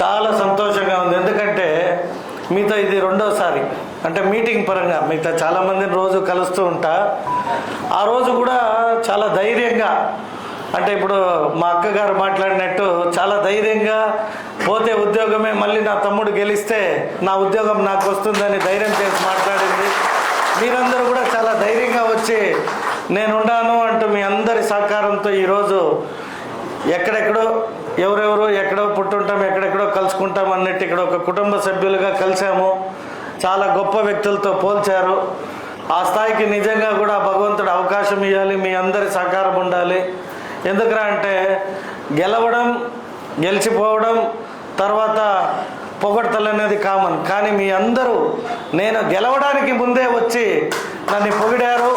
చాలా సంతోషంగా ఉంది. ఎందుకంటే మీతో ఇది రెండోసారి అంటే మీటింగ్ పరంగా మీతో చాలామందిని రోజు కలుస్తూ ఉంటా. ఆ రోజు కూడా చాలా ధైర్యంగా అంటే ఇప్పుడు మా అక్కగారు మాట్లాడినట్టు చాలా ధైర్యంగా పోతే ఉద్యోగమే, మళ్ళీ నా తమ్ముడు గెలిస్తే నా ఉద్యోగం నాకు వస్తుందని ధైర్యం చేసి మాట్లాడింది. మీరందరూ కూడా చాలా ధైర్యంగా వచ్చి నేనున్నాను అంటూ మీ అందరి సహకారంతో ఈరోజు ఎక్కడెక్కడో ఎవరెవరో ఎక్కడో పుట్టుంటాం, ఎక్కడెక్కడో కలుసుకుంటాం అన్నట్టు ఇక్కడ ఒక కుటుంబ సభ్యులుగా కలిసాము. చాలా గొప్ప వ్యక్తులతో పోల్చారు. ఆ స్థాయికి నిజంగా కూడా భగవంతుడు అవకాశం ఇవ్వాలి, మీ అందరి సహకారం ఉండాలి. ఎందుకురా అంటే గెలవడం, గెలిచిపోవడం, తర్వాత పొగడ్తలు అనేది కామన్. కానీ మీ అందరూ నేను గెలవడానికి ముందే వచ్చి నన్ను పొగిడారు,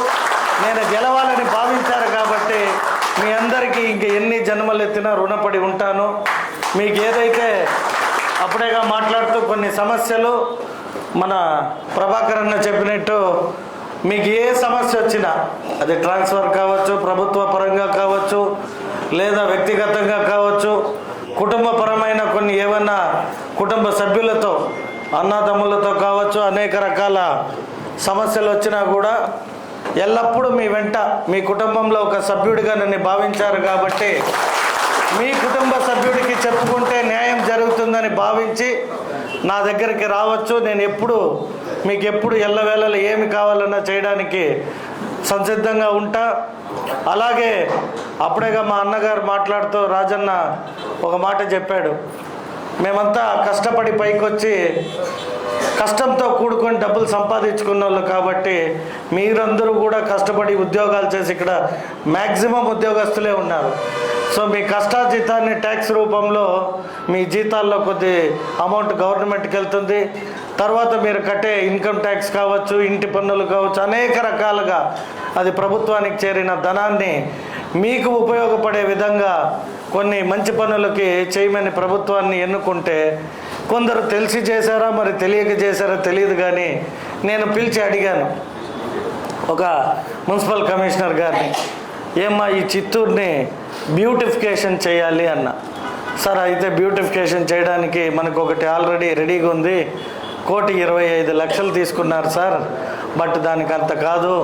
నేను గెలవాలని భావించారు. కాబట్టి మీ అందరికీ ఇంక ఎన్ని జన్మలు ఎత్తినా రుణపడి ఉంటాను. మీకు ఏదైతే అప్పుడేగా మాట్లాడుతూ కొన్ని సమస్యలు మన ప్రభాకర్ అన్న చెప్పినట్టు మీకు ఏ సమస్య వచ్చినా అది ట్రాన్స్ఫర్ కావచ్చు, ప్రభుత్వ పరంగా కావచ్చు, లేదా వ్యక్తిగతంగా కావచ్చు, కుటుంబపరమైన కొన్ని ఏమన్నా కుటుంబ సభ్యులతో అన్నదమ్ములతో కావచ్చు, అనేక రకాల సమస్యలు వచ్చినా కూడా ఎల్లప్పుడూ మీ వెంట మీ కుటుంబంలో ఒక సభ్యుడిగా నన్ను భావించారు. కాబట్టి మీ కుటుంబ సభ్యుడికి చెప్పుకుంటే న్యాయం జరుగుతుందని భావించి నా దగ్గరికి రావచ్చు. నేను ఎప్పుడు మీకు ఎప్పుడు ఎల్లవేళలు ఏమి కావాలన్నా చేయడానికి సంసిద్ధంగా ఉంటా. అలాగే అప్పుడేగా మా అన్నగారు మాట్లాడుతూ రాజన్న ఒక మాట చెప్పాడు, మేమంతా కష్టపడి పైకొచ్చి కష్టంతో కూడుకొని డబ్బులు సంపాదించుకున్న వాళ్ళు. కాబట్టి మీరందరూ కూడా కష్టపడి ఉద్యోగాలు చేసి ఇక్కడ మ్యాక్సిమం ఉద్యోగస్తులే ఉన్నారు. సో మీ కష్టాజీతాన్ని ట్యాక్స్ రూపంలో మీ జీతాల్లో కొద్ది అమౌంట్ గవర్నమెంట్కి వెళ్తుంది. తర్వాత మీరు కట్టే ఇన్కమ్ ట్యాక్స్ కావచ్చు, ఇంటి పన్నులు కావచ్చు, అనేక రకాలుగా అది ప్రభుత్వానికి చేరిన ధనాన్ని మీకు ఉపయోగపడే విధంగా కొన్ని మంచి పనులకి చేయమని ప్రభుత్వాన్ని ఎన్నుకుంటే కొందరు తెలిసి చేశారా మరి తెలియక చేశారా తెలియదు. కానీ నేను పిలిచి అడిగాను ఒక మున్సిపల్ కమిషనర్ గారిని, ఏమ్మా ఈ చిత్తూరుని బ్యూటిఫికేషన్ చేయాలి అన్న. సార్ అయితే బ్యూటిఫికేషన్ చేయడానికి మనకు ఒకటి ఆల్రెడీ రెడీగా ఉంది, 1,25,00,000 తీసుకున్నారు సార్. బట్ దానికి అంత కాదు,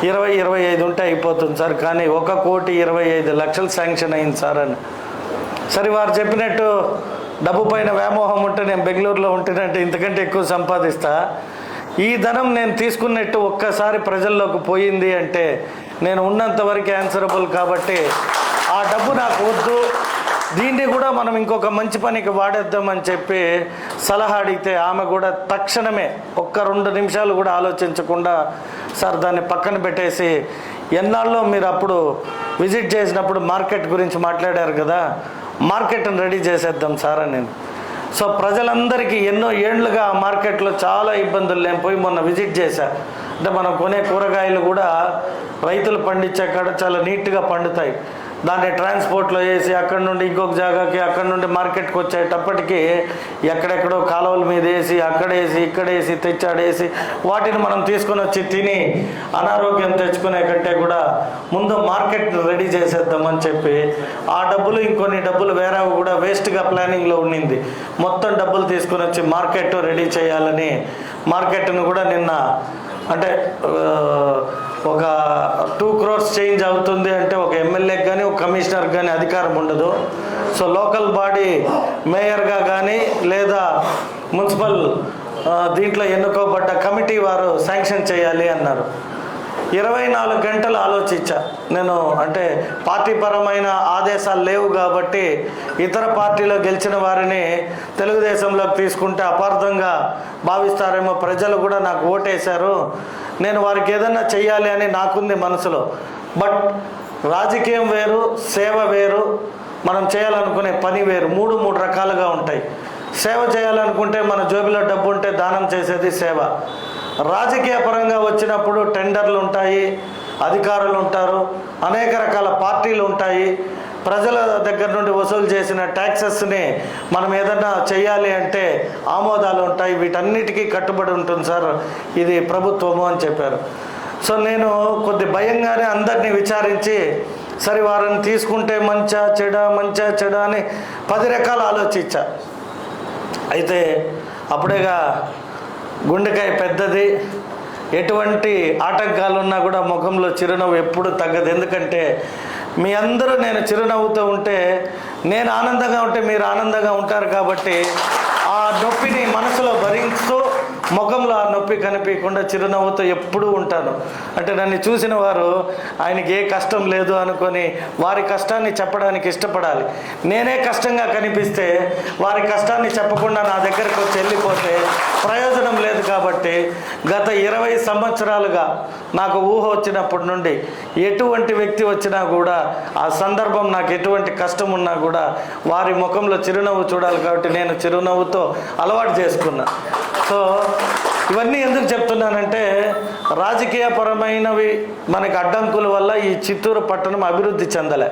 20-25 ఉంటే అయిపోతుంది సార్. కానీ 1,25,00,000 శాంక్షన్ అయింది సార్ అని. సరే వారు చెప్పినట్టు డబ్బు పైన వ్యామోహం ఉంటే నేను బెంగళూరులో ఉంటేనంటే ఇంతకంటే ఎక్కువ సంపాదిస్తా. ఈ ధనం నేను తీసుకున్నట్టు ఒక్కసారి ప్రజల్లోకి పోయింది అంటే నేను ఉన్నంత వరకు ఆన్సరబుల్. కాబట్టి ఆ డబ్బు నాకు వద్దు, దీన్ని కూడా మనం ఇంకొక మంచి పనికి వాడేద్దామని చెప్పి సలహా అడిగితే ఆమె కూడా తక్షణమే 1-2 నిమిషాలు కూడా ఆలోచించకుండా సార్ దాన్ని పక్కన పెట్టేసి, ఎన్నాళ్ళలో మీరు అప్పుడు విజిట్ చేసినప్పుడు మార్కెట్ గురించి మాట్లాడారు కదా, మార్కెట్ని రెడీ చేసేద్దాం సార్ అని నేను. సో ప్రజలందరికీ ఎన్నో ఏళ్లుగా ఆ మార్కెట్లో చాలా ఇబ్బందులు నేను పోయి మొన్న విజిట్ చేశా. అంటే మనం కొనే కూరగాయలు కూడా రైతులు పండించే కాడ చాలా నీట్గా పండుతాయి. దాన్ని ట్రాన్స్పోర్ట్లో వేసి అక్కడి నుండి ఇంకొక జాగాకి, అక్కడి నుండి మార్కెట్కి వచ్చేటప్పటికి ఎక్కడెక్కడో కాలువల మీద వేసి అక్కడేసి ఇక్కడేసి తెచ్చాడేసి వాటిని మనం తీసుకొని వచ్చి తిని అనారోగ్యం తెచ్చుకునే కంటే కూడా ముందు మార్కెట్ రెడీ చేసేద్దామని చెప్పి ఆ డబ్బులు ఇంకొన్ని డబ్బులు వేరే కూడా వేస్ట్గా ప్లానింగ్లో ఉండింది. మొత్తం డబ్బులు తీసుకొని వచ్చి మార్కెట్ రెడీ చేయాలని మార్కెట్ను కూడా నిన్న అంటే ఒక 2 crores చేంజ్ అవుతుంది అంటే ఒక ఎమ్మెల్యేకి కానీ ఒక కమిషనర్కి కానీ అధికారం ఉండదు. సో లోకల్ బాడీ మేయర్గా కానీ లేదా మున్సిపల్ దీంట్లో ఎన్నుకోబడ్డ కమిటీ వారు శాంక్షన్ చేయాలి అన్నారు. 24 గంటలు ఆలోచించా నేను. అంటే పార్టీ పరమైన ఆదేశాలు లేవు కాబట్టి ఇతర పార్టీలో గెలిచిన వారిని తెలుగుదేశంలోకి తీసుకుంటే అపార్థంగా భావిస్తారేమో, ప్రజలు కూడా నాకు ఓటేశారు, నేను వారికి ఏదన్నా చెయ్యాలి అని నాకుంది మనసులో. బట్ రాజకీయం వేరు, సేవ వేరు, మనం చేయాలనుకునే పని వేరు. మూడు రకాలుగా ఉంటాయి. సేవ చేయాలనుకుంటే మన జోబిలో డబ్బు ఉంటే దానం చేసేది సేవ. రాజకీయ పరంగా వచ్చినప్పుడు టెండర్లు ఉంటాయి, అధికారులు ఉంటారు, అనేక రకాల పార్టీలు ఉంటాయి. ప్రజల దగ్గర నుండి వసూలు చేసిన ట్యాక్సెస్ని మనం ఏదన్నా చేయాలి అంటే ఆమోదాలు ఉంటాయి. వీటన్నిటికీ కట్టుబడి ఉంటుంది సార్ ఇది ప్రభుత్వము అని చెప్పారు. సో నేను కొద్ది భయంగానే అందరినీ విచారించి సరే వారిని తీసుకుంటే మంచా చెడా అని 10 రకాలు ఆలోచించా. అయితే అప్పుడేగా గుండెకాయ పెద్దది, ఎటువంటి ఆటంకాలున్నా కూడా ముఖంలో చిరునవ్వు ఎప్పుడు తగ్గదు. ఎందుకంటే మీ అందరూ నేను చిరునవ్వుతో ఉంటే, నేను ఆనందంగా ఉంటే మీరు ఆనందంగా ఉంటారు. కాబట్టి ఆ నొప్పిని మనసులో భరిస్తూ ముఖంలో ఆ నొప్పి కనిపించకుండా చిరునవ్వుతో ఎప్పుడూ ఉంటాను. అంటే నన్ను చూసిన వారు ఆయనకి ఏ కష్టం లేదు అనుకొని వారి కష్టాన్ని చెప్పడానికి ఇష్టపడాలి. నేనే కష్టంగా కనిపిస్తే వారి కష్టాన్ని చెప్పకుండా నా దగ్గరకు వచ్చి వెళ్ళిపోతే ప్రయోజనం లేదు. కాబట్టి గత 20 సంవత్సరాలుగా నాకు ఊహ వచ్చినప్పటి నుండి ఎటువంటి వ్యక్తి వచ్చినా కూడా, ఆ సందర్భం నాకు ఎటువంటి కష్టం ఉన్నా కూడా వారి ముఖంలో చిరునవ్వు చూడాలి. కాబట్టి నేను చిరునవ్వుతో అలవాటు చేసుకున్నా. సో ఇవన్నీ ఎందుకు చెప్తున్నానంటే, రాజకీయపరమైనవి మనకి అడ్డంకుల వల్ల ఈ చిత్తూరు పట్టణం అభివృద్ధి చెందలే.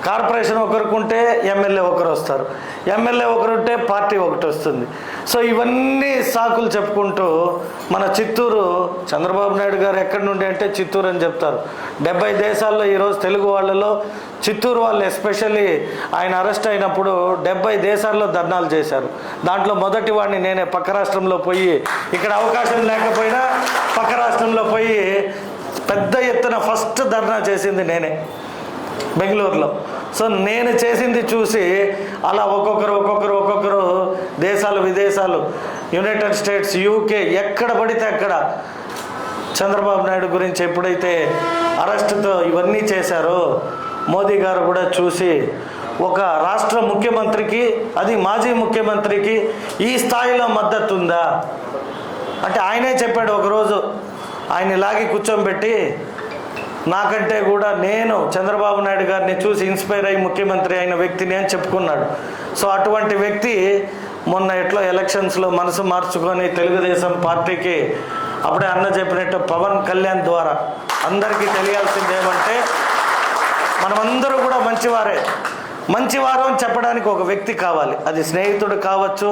కార్పొరేషన్ ఒకరికి ఉంటే ఎమ్మెల్యే ఒకరు వస్తారు, ఎమ్మెల్యే ఒకరు ఉంటే పార్టీ ఒకటి వస్తుంది. సో ఇవన్నీ సాకులు చెప్పుకుంటూ మన చిత్తూరు, చంద్రబాబు నాయుడు గారు ఎక్కడి నుండి అంటే చిత్తూరు అని చెప్తారు. 70 దేశాల్లో ఈరోజు తెలుగు వాళ్ళలో చిత్తూరు వాళ్ళు ఎస్పెషల్లీ ఆయన అరెస్ట్ అయినప్పుడు 70 దేశాల్లో ధర్నాలు చేశారు. దాంట్లో మొదటి వాడిని నేనే. పక్క రాష్ట్రంలో పోయి, ఇక్కడ అవకాశం లేకపోయినా పక్క రాష్ట్రంలో పోయి పెద్ద ఎత్తున ఫస్ట్ ధర్నా చేసింది నేనే, బెంగళూరులో. సో నేను చేసింది చూసి అలా ఒక్కొక్కరు దేశాలు, విదేశాలు, యునైటెడ్ స్టేట్స్, యూకే, ఎక్కడ పడితే అక్కడ చంద్రబాబు నాయుడు గురించి ఎప్పుడైతే అరెస్టుతో ఇవన్నీ చేశారో, మోదీ గారు కూడా చూసి ఒక రాష్ట్ర ముఖ్యమంత్రికి, అది మాజీ ముఖ్యమంత్రికి ఈ స్థాయిలో మద్దతు ఉందా అంటే ఆయనే చెప్పాడు. ఒకరోజు ఆయన లాగి కూర్చోబెట్టి, నాకంటే కూడా నేను చంద్రబాబు నాయుడు గారిని చూసి ఇన్స్పైర్ అయ్యి ముఖ్యమంత్రి అయిన వ్యక్తిని అని చెప్పుకున్నాడు. సో అటువంటి వ్యక్తి మొన్న ఎట్లా ఎలక్షన్స్లో మనసు మార్చుకొని తెలుగుదేశం పార్టీకి, అప్పుడే అన్న చెప్పినట్టు పవన్ కళ్యాణ్ ద్వారా అందరికీ తెలియాల్సింది ఏమంటే, మనమందరూ కూడా మంచివారు అని చెప్పడానికి ఒక వ్యక్తి కావాలి. అది స్నేహితుడు కావచ్చు,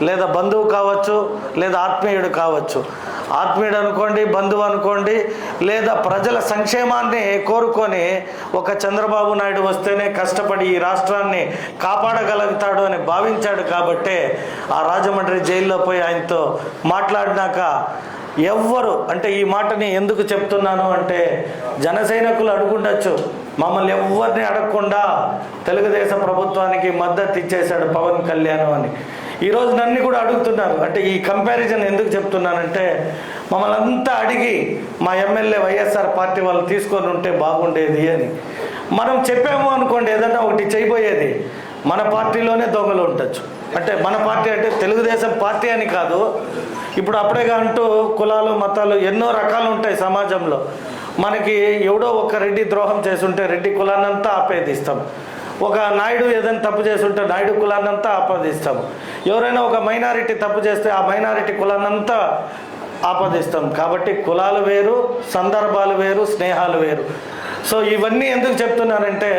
లేదా బంధువు కావచ్చు, లేదా ఆత్మీయుడు కావచ్చు. ఆత్మీయుడు అనుకోండి, బంధువు అనుకోండి, లేదా ప్రజల సంక్షేమాన్ని కోరుకొని ఒక చంద్రబాబు నాయుడు వస్తేనే కష్టపడి ఈ రాష్ట్రాన్ని కాపాడగలుగుతాడు అని భావించాడు. కాబట్టే ఆ రాజమండ్రి జైల్లో పోయి ఆయనతో మాట్లాడినాక ఎవ్వరు, అంటే ఈ మాటని ఎందుకు చెప్తున్నాను అంటే, జన సైనికులు అడుగుండొచ్చు, మమ్మల్ని ఎవరిని అడగకుండా తెలుగుదేశం ప్రభుత్వానికి మద్దతు ఇచ్చేశాడు పవన్ కళ్యాణ్ అని. ఈరోజు నన్ను కూడా అడుగుతున్నారు. అంటే ఈ కంపారిజన్ ఎందుకు చెప్తున్నానంటే, మమ్మల్ని అంతా అడిగి మా ఎమ్మెల్యే వైఎస్ఆర్ పార్టీ వాళ్ళు తీసుకొని ఉంటే బాగుండేది అని మనం చెప్పాము అనుకోండి, ఏదన్నా ఒకటి చేయబోయేది, మన పార్టీలోనే దొంగలు ఉండొచ్చు. అంటే మన పార్టీ అంటే తెలుగుదేశం పార్టీ అని కాదు. ఇప్పుడు అప్పుడేగా అంటూ కులాలు, మతాలు ఎన్నో రకాలు ఉంటాయి సమాజంలో. మనకి ఎవడో ఒక రెడ్డి ద్రోహం చేసుంటే రెడ్డి కులాన్నంతా ఆపేదిస్తాం. ఒక నాయుడు ఏదైనా తప్పు చేస్తుంటే నాయుడు కులాన్నంతా ఆపాదిస్తాము. ఎవరైనా ఒక మైనారిటీ తప్పు చేస్తే ఆ మైనారిటీ కులాన్నంతా ఆపాదిస్తాం. కాబట్టి కులాలు వేరు, సందర్భాలు వేరు, స్నేహాలు వేరు. సో ఇవన్నీ ఎందుకు చెప్తున్నానంటే,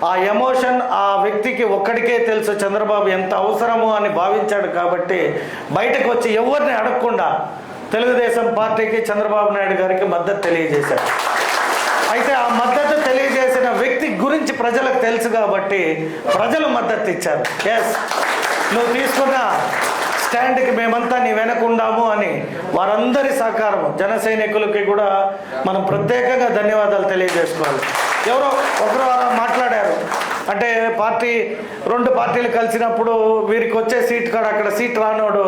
ఆ ఎమోషన్ ఆ వ్యక్తికి ఒక్కడికే తెలుసు చంద్రబాబు ఎంత అవసరమో అని భావించాడు. కాబట్టి బయటకు వచ్చి ఎవరిని అడగకుండా తెలుగుదేశం పార్టీకి, చంద్రబాబు నాయుడు గారికి మద్దతు తెలియజేశాడు. అయితే ఆ మద్దతు తెలియజేసిన వ్యక్తి గురించి ప్రజలకు తెలుసు కాబట్టి ప్రజలు మద్దతు ఇచ్చారు. ఎస్, నువ్వు తీసుకున్న స్టాండ్కి మేమంతా నీ వెనకుండాము అని వారందరి సహకారం, జన సైనికులకి కూడా మనం ప్రత్యేకంగా ధన్యవాదాలు తెలియజేసుకోవాలి. ఎవరో ఒకరు మాట్లాడారు, అంటే రెండు పార్టీలు కలిసినప్పుడు వీరికి వచ్చే సీట్ కాడ అక్కడ సీట్ రానోడు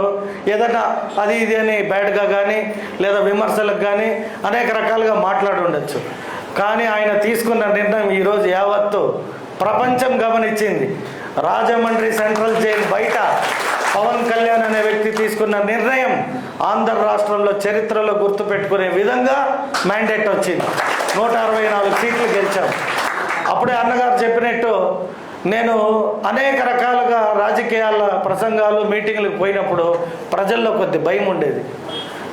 ఏదన్నా అది ఇది అని బ్యాడ్గా కానీ లేదా విమర్శలకు కానీ అనేక రకాలుగా మాట్లాడి ఉండొచ్చు. కానీ ఆయన తీసుకున్న నిర్ణయం ఈరోజు యావత్తు ప్రపంచం గమనించింది. రాజమండ్రి సెంట్రల్ జైలు బయట పవన్ కళ్యాణ్ అనే వ్యక్తి తీసుకున్న నిర్ణయం ఆంధ్ర రాష్ట్రంలో చరిత్రలో గుర్తుపెట్టుకునే విధంగా మ్యాండేట్ వచ్చింది. 164 సీట్లు గెలిచాం. అప్పుడే అన్నగారు చెప్పినట్టు నేను అనేక రకాలుగా రాజకీయాల ప్రసంగాలు, మీటింగ్లకు పోయినప్పుడు ప్రజల్లో కొద్ది భయం ఉండేది.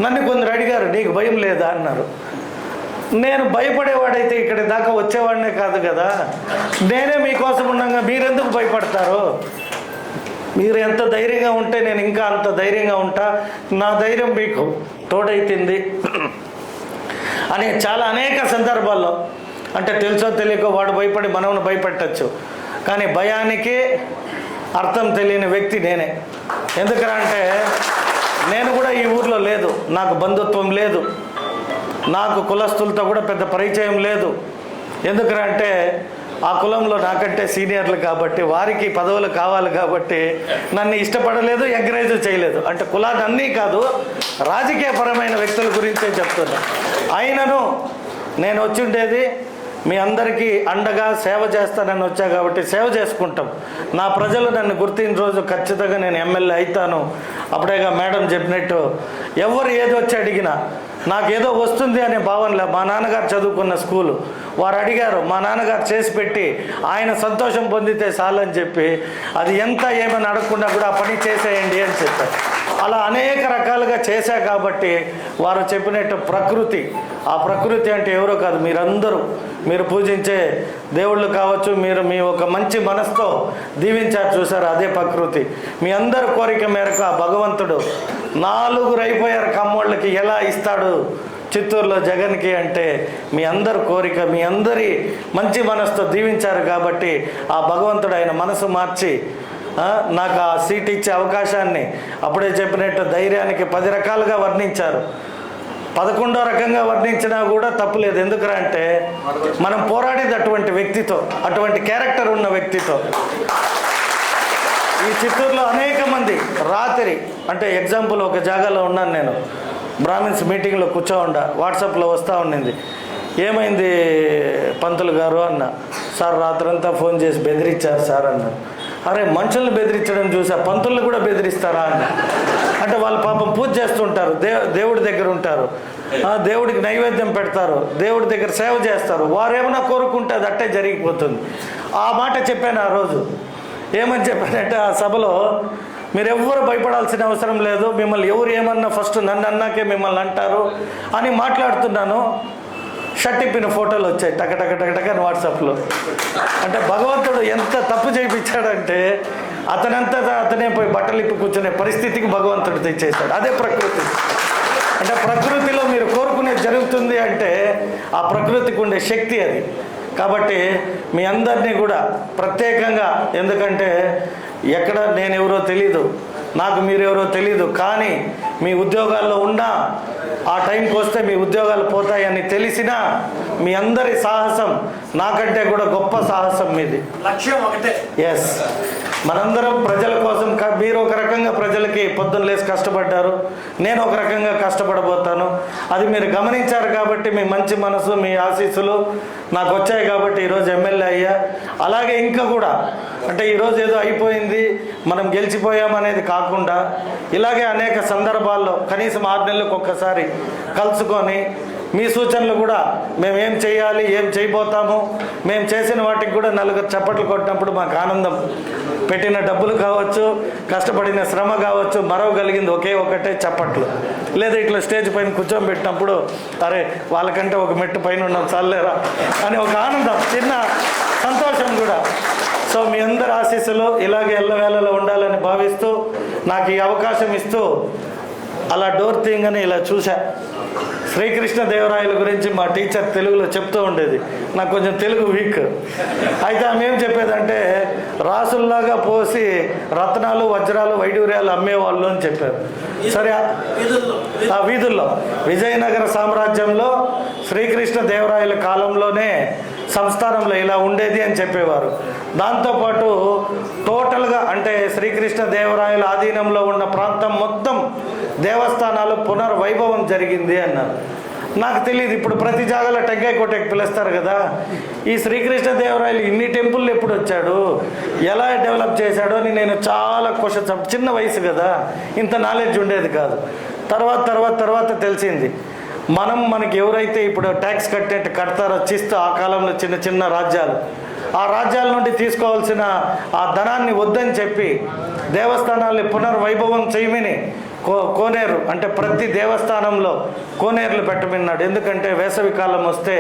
నన్ను కొందరు అడిగారు, నీకు భయం లేదా అన్నారు. నేను భయపడేవాడైతే ఇక్కడి దాకా వచ్చేవాడినే కాదు కదా. నేనే మీకోసం ఉండగా మీరెందుకు భయపడతారు? మీరు ఎంత ధైర్యంగా ఉంటే నేను ఇంకా అంత ధైర్యంగా ఉంటా. నా ధైర్యం మీకు తోడైతుంది అని చాలా అనేక సందర్భాల్లో, అంటే తెలుసో తెలియకో వాడు భయపడి మనల్ని భయపెట్టచ్చు. కానీ భయానికి అర్థం తెలియని వ్యక్తి నేనే. ఎందుకంటే నేను కూడా ఈ ఊర్లో లేదు, నాకు బంధుత్వం లేదు, నాకు కులస్తులతో కూడా పెద్ద పరిచయం లేదు. ఎందుకంటే ఆ కులంలో నాకంటే సీనియర్లు కాబట్టి వారికి పదవులు కావాలి కాబట్టి నన్ను ఇష్టపడలేదు, ఎంకరేజ్ చేయలేదు. అంటే కులాన్ని అన్నీ కాదు, రాజకీయపరమైన వ్యక్తుల గురించే చెప్తున్నా. అయినను నేను వచ్చి ఉండేది మీ అందరికీ అండగా సేవ చేస్తానని వచ్చా కాబట్టి సేవ చేసుకుంటాం. నా ప్రజలు నన్ను గుర్తించిన రోజు ఖచ్చితంగా నేను ఎమ్మెల్యే అవుతాను. అప్పుడేగా మేడం చెప్పినట్టు ఎవరు ఏది వచ్చి అడిగినా నాకేదో వస్తుంది అనే భావనలే. మా నాన్నగారు చదువుకున్న స్కూలు వారు అడిగారు, మా నాన్నగారు చేసి పెట్టి ఆయన సంతోషం పొందితే చాలని చెప్పి అది ఎంత ఏమని అడగకుండా కూడా ఆ పని చేసేయండి అని చెప్పారు. అలా అనేక రకాలుగా చేశా కాబట్టి వారు చెప్పినట్టు ప్రకృతి, ఆ ప్రకృతి అంటే ఎవరో కాదు మీరందరూ, మీరు పూజించే దేవుళ్ళు కావచ్చు, మీరు మీ ఒక మంచి మనసుతో దీవించారు చూసారు, అదే ప్రకృతి. మీ అందరి కోరిక మేరకు ఆ భగవంతుడు 4 అయిపోయారు కమ్మోళ్ళకి ఎలా ఇస్తాడు చిత్తూరులో జగన్కి అంటే మీ అందరి కోరిక, మీ అందరి మంచి మనసుతో దీవించారు కాబట్టి ఆ భగవంతుడు ఆయన మనసు మార్చి నాకు ఆ సీట్ ఇచ్చే అవకాశాన్ని అప్పుడే చెప్పినట్టు ధైర్యానికి 10 రకాలుగా వర్ణించారు. 11వ రకంగా వర్ణించినా కూడా తప్పులేదు. ఎందుకంటే మనం పోరాడేది అటువంటి వ్యక్తితో, అటువంటి క్యారెక్టర్ ఉన్న వ్యక్తితో. ఈ చిత్తూరులో అనేక మంది రాత్రి అంటే ఎగ్జాంపుల్ ఒక జాగాలో ఉన్నాను నేను, బ్రాహ్మిన్స్ మీటింగ్లో కూర్చోండా, వాట్సాప్లో వస్తూ ఉండింది. ఏమైంది పంతులు గారు అన్న. సార్ రాత్రంతా ఫోన్ చేసి బెదిరించారు సార్ అన్న. అరే మనుషులను బెదిరించడం చూసా, పంతులను కూడా బెదిరిస్తారా అని. అంటే వాళ్ళు పాపం పూజ చేస్తుంటారు, దేవుడి దగ్గర ఉంటారు, దేవుడికి నైవేద్యం పెడతారు, దేవుడి దగ్గర సేవ చేస్తారు, వారు ఏమైనా కోరుకుంటే అది అట్టే జరిగిపోతుంది. ఆ మాట చెప్పాను ఆ రోజు. ఏమని చెప్పానంటే ఆ సభలో మీరెవ్వరు భయపడాల్సిన అవసరం లేదు, మిమ్మల్ని ఎవరు ఏమన్నా ఫస్ట్ నన్ను అన్నాకే మిమ్మల్ని అంటారు అని మాట్లాడుతున్నాను. షర్ట్ ఇప్పిన ఫోటోలు వచ్చాయి టక వాట్సాప్లో. అంటే భగవంతుడు ఎంత తప్పు చేయించాడంటే అతనంతా అతనే పోయి బట్టలు ఇప్పి కూర్చునే పరిస్థితికి భగవంతుడు తెచ్చేశాడు. అదే ప్రకృతి. అంటే ప్రకృతిలో మీరు కోరుకునేది జరుగుతుంది అంటే ఆ ప్రకృతికి ఉండే శక్తి అది. కాబట్టి మీ అందరినీ కూడా ప్రత్యేకంగా, ఎందుకంటే ఎక్కడ నేనెవరో తెలీదు, నాకు మీరెవరో తెలీదు, కానీ మీ ఉద్యోగాల్లో ఉన్నా ఆ టైంకి వస్తే మీ ఉద్యోగాలు పోతాయని తెలిసినా మీ అందరి సాహసం నాకంటే కూడా గొప్ప సాహసం మీది. లక్ష్యం ఒకటే. ఎస్, మనందరం ప్రజల కోసం. మీరు ఒక రకంగా ప్రజలకి పొద్దున్న లేసి కష్టపడ్డారు, నేను ఒక రకంగా కష్టపడబోతాను. అది మీరు గమనించారు కాబట్టి మీ మంచి మనసు, మీ ఆశీస్సులు నాకు వచ్చాయి కాబట్టి ఈరోజు ఎమ్మెల్యే అయ్యా. అలాగే ఇంకా కూడా అంటే ఈరోజు ఏదో అయిపోయింది మనం గెలిచిపోయామనేది కాకుండా ఇలాగే అనేక సందర్భాల్లో కనీసం 6 నెలలకు ఒక్కసారి కలుసుకొని మీ సూచనలు కూడా మేము ఏం చేయాలి, ఏం చేయబోతాము, మేము చేసిన వాటికి కూడా 4 చప్పట్లు కొట్టినప్పుడు మాకు ఆనందం. పెట్టిన డబ్బులు కావచ్చు, కష్టపడిన శ్రమ కావచ్చు, మరవగలిగింది ఒకటే చప్పట్లు. లేదా ఇట్లా స్టేజ్ పైన కూర్చోబెట్టినప్పుడు అరే వాళ్ళకంటే ఒక మెట్టు పైన ఉన్నాం చాలేరా అని ఒక ఆనందం, చిన్న సంతోషం కూడా. సో మీ అందరి ఆశీస్సులు ఇలాగే ఎల్లవేళలో ఉండాలని భావిస్తూ నాకు ఈ అవకాశం ఇస్తూ అలా డోర్ తీయంగానే ఇలా చూసా. శ్రీకృష్ణదేవరాయల గురించి మా టీచర్ తెలుగులో చెప్తూ ఉండేది, నాకు కొంచెం తెలుగు వీక్. అయితే ఆమె ఏం చెప్పేదంటే రాసుల్లాగా పోసి రత్నాలు వజ్రాలు వైడూర్యాలు అమ్మేవాళ్ళు అని చెప్పారు. సరే, ఆ వీధుల్లో విజయనగర సామ్రాజ్యంలో శ్రీకృష్ణదేవరాయల కాలంలోనే సంస్థానంలో ఇలా ఉండేది అని చెప్పేవారు. దాంతోపాటు టోటల్గా అంటే శ్రీకృష్ణదేవరాయల ఆధీనంలో ఉన్న ప్రాంతం మొత్తం దేవస్థానాలు పునర్వైభవం జరిగింది అన్నారు. నాకు తెలియదు, ఇప్పుడు ప్రతి జాగాలో టెంకాయ కొట్టేకి పిలుస్తారు కదా. ఈ శ్రీకృష్ణదేవరాయలు ఇన్ని టెంపుల్ ఎప్పుడు వచ్చాడు, ఎలా డెవలప్ చేశాడో అని నేను చాలా క్వశ్చన్స్, చిన్న వయసు కదా, ఇంత నాలెడ్జ్ ఉండేది కాదు. తర్వాత తెలిసింది. మనకి ఎవరైతే ఇప్పుడు ట్యాక్స్ కడతారో చిస్తూ ఆ కాలంలో చిన్న రాజ్యాలు, ఆ రాజ్యాల నుండి తీసుకోవాల్సిన ఆ ధనాన్ని వద్దని చెప్పి దేవస్థానాల్ని పునర్వైభవం చేయమని కోనేరు అంటే ప్రతి దేవస్థానంలో కోనేరులు పెట్టమన్నాడు. ఎందుకంటే వేసవి కాలం వస్తే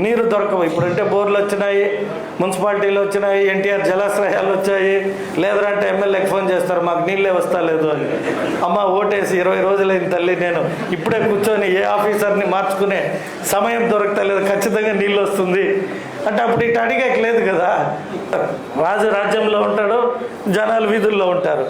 నీరు దొరకవు. ఇప్పుడంటే బోర్లు వచ్చినాయి, మున్సిపాలిటీలు వచ్చినాయి, ఎన్టీఆర్ జలాశ్రయాలు వచ్చాయి. లేదంటే ఎమ్మెల్యేకి ఫోన్ చేస్తారు మాకు నీళ్ళే వస్తలేదు అని. అమ్మ ఓటేసి 20 రోజులైన తల్లి, నేను ఇప్పుడే కూర్చొని ఏ ఆఫీసర్ని మార్చుకునే సమయం దొరకలేదు, ఖచ్చితంగా నీళ్ళు వస్తుంది అంటే అప్పుడు ఇటు అడిగేకి లేదు కదా. రాజు రాజ్యంలో ఉంటాడు, జనాలు వీధుల్లో ఉంటారు.